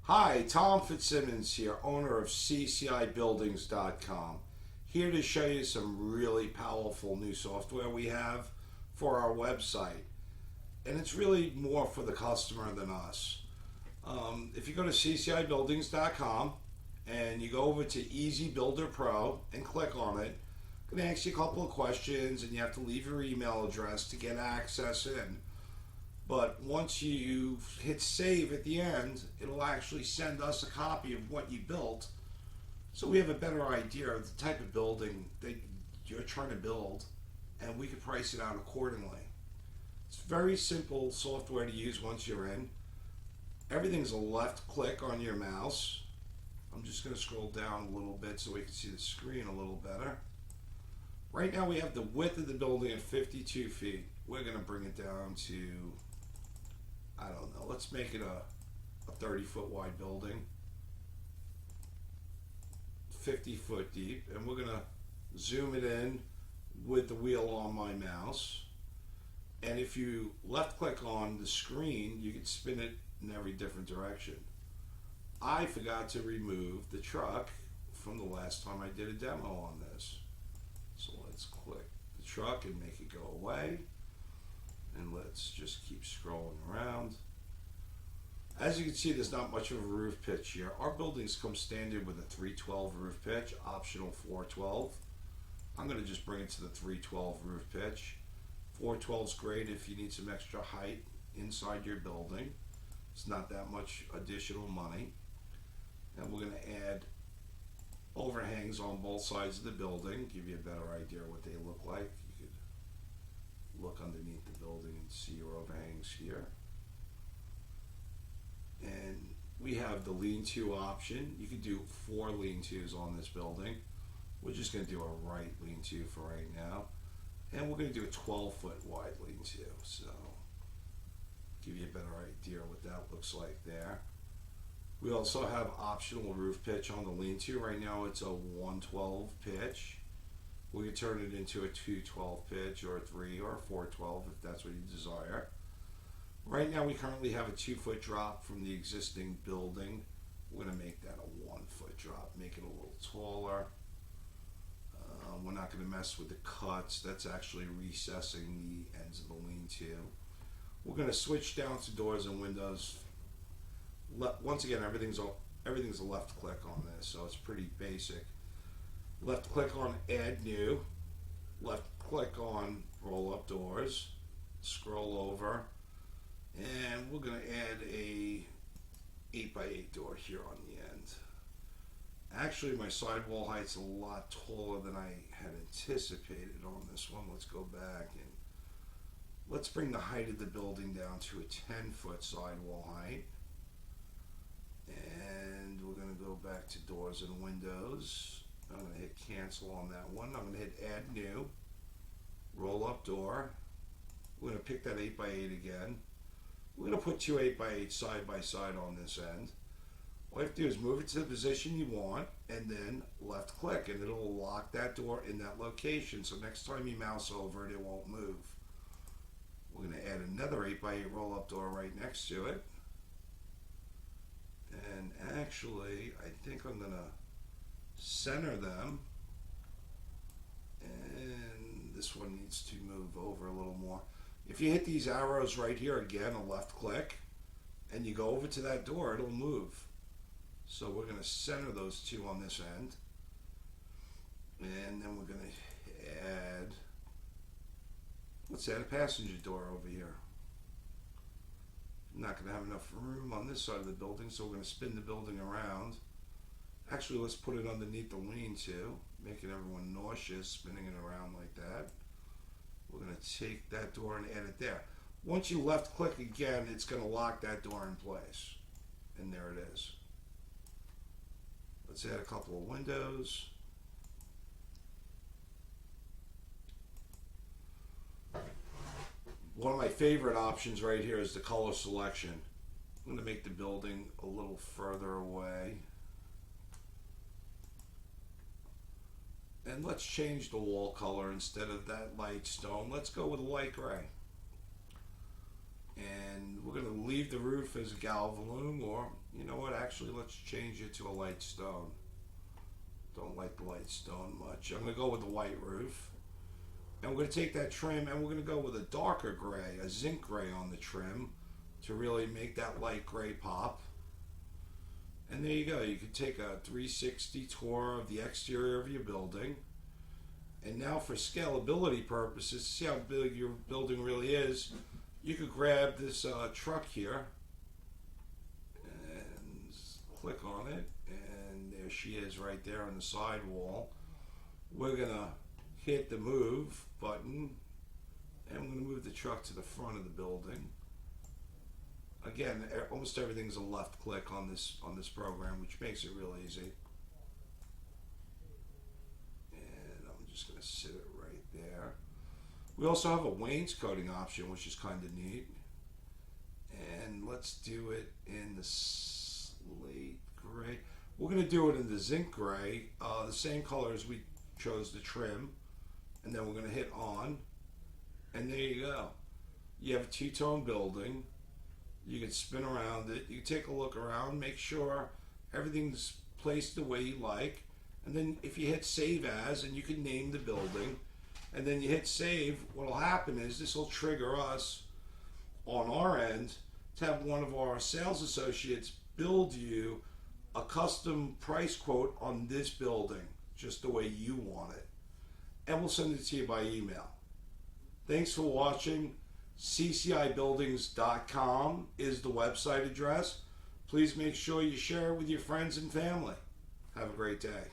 Hi, Tom Fitzsimmons here, owner of CCIBuildings.com. Here to show you some really powerful new software we have for our website. And it's really more for the customer than us. If you go to CCIBuildings.com and you go over to Easy Builder Pro and click on it, I'm going to ask you a couple of questions and you have to leave your email address to get access in. But once you hit save at the end, it'll actually send us a copy of what you built, so we have a better idea of the type of building that you're trying to build, and we can price it out accordingly. It's very simple software to use once you're in. Everything's a left click on your mouse. I'm just going to scroll down a little bit so we can see the screen a little better. Right now we have the width of the building at 52 feet. We're going to bring it down to, I don't know, let's make it a 30-foot wide building, 50 foot deep, and we're gonna zoom it in with the wheel on my mouse. And if you left click on the screen, you can spin it in every different direction. I forgot to remove the truck from the last time I did a demo on this. So let's click the truck and make it go away. And let's just keep scrolling around. As you can see, there's not much of a roof pitch here. Our buildings come standard with a 312 roof pitch, optional 412. I'm going to just bring it to the 312 roof pitch. 412 is great if you need some extra height inside your building. It's not that much additional money. And we're going to add overhangs on both sides of the building, give you a better idea of what they look like. You could look underneath the building and see your overhangs here. And we have the lean-to option. You can do 4 lean-tos on this building. We're just going to do a right lean-to for right now. And we're going to do a 12-foot wide lean-to. So give you a better idea what that looks like there. We also have optional roof pitch on the lean-to. Right now it's a 112 pitch. We can turn it into a 212 pitch or a 3 or a 412 if that's what you desire. Right now we currently have a 2-foot drop from the existing building. We're going to make that a 1-foot drop, make it a little taller. We're not going to mess with the cuts. That's actually recessing the ends of the lean-to. We're going to switch down to doors and windows. Once again, everything's a left click on this, so it's pretty basic. Left click on add new, left click on roll up doors, scroll over, and we're going to add a 8x8 door here on the end. Actually, my sidewall height's a lot taller than I had anticipated on this one. Let's go back and let's bring the height of the building down to a 10-foot sidewall height. And we're going to go back to doors and windows. I'm going to hit cancel on that one. I'm going to hit add new, roll up door. We're going to pick that 8x8 again. We're going to put 2 8x8 side by side on this end. All you have to do is move it to the position you want and then left click and it'll lock that door in that location, so next time you mouse over it, it won't move. We're going to add another 8x8 roll up door right next to it. And actually, I think I'm going to center them, and this one needs to move over a little more. If you hit these arrows right here again, a left click, and you go over to that door, it'll move. So we're going to center those two on this end, and then we're going to add, let's add a passenger door over here. Not going to have enough room on this side of the building, so we're going to spin the building around. Actually, let's put it underneath the lean-to, making everyone nauseous, spinning it around like that. We're going to take that door and add it there. Once you left click again, it's going to lock that door in place. And there it is. Let's add a couple of windows. One of my favorite options right here is the color selection. I'm going to make the building a little further away. And let's change the wall color. Instead of that light stone, let's go with light gray. And we're going to leave the roof as a galvalume, or you know what, actually let's change it to a light stone. Don't like the light stone much. I'm going to go with the white roof. And we're going to take that trim and we're going to go with a darker gray, a zinc gray on the trim to really make that light gray pop. And there you go. You can take a 360 tour of the exterior of your building. And now for scalability purposes, to see how big your building really is, you could grab this truck here and click on it. And there she is right there on the side wall. We're going to hit the move button and I'm going to move the truck to the front of the building. Again, almost everything's a left click on this program, which makes it real easy. And I'm just going to sit it right there. We also have a wainscoting option, which is kind of neat. And let's do it in the slate gray. We're going to do it in the zinc gray, the same color as we chose the trim. And then we're going to hit on. And there you go. You have a two-tone building. You can spin around it. You take a look around, make sure everything's placed the way you like. And then if you hit save as, and you can name the building, and then you hit save, what will happen is this will trigger us on our end to have one of our sales associates build you a custom price quote on this building, just the way you want it. And we'll send it to you by email. Thanks for watching. CCIbuildings.com is the website address. Please make sure you share it with your friends and family. Have a great day.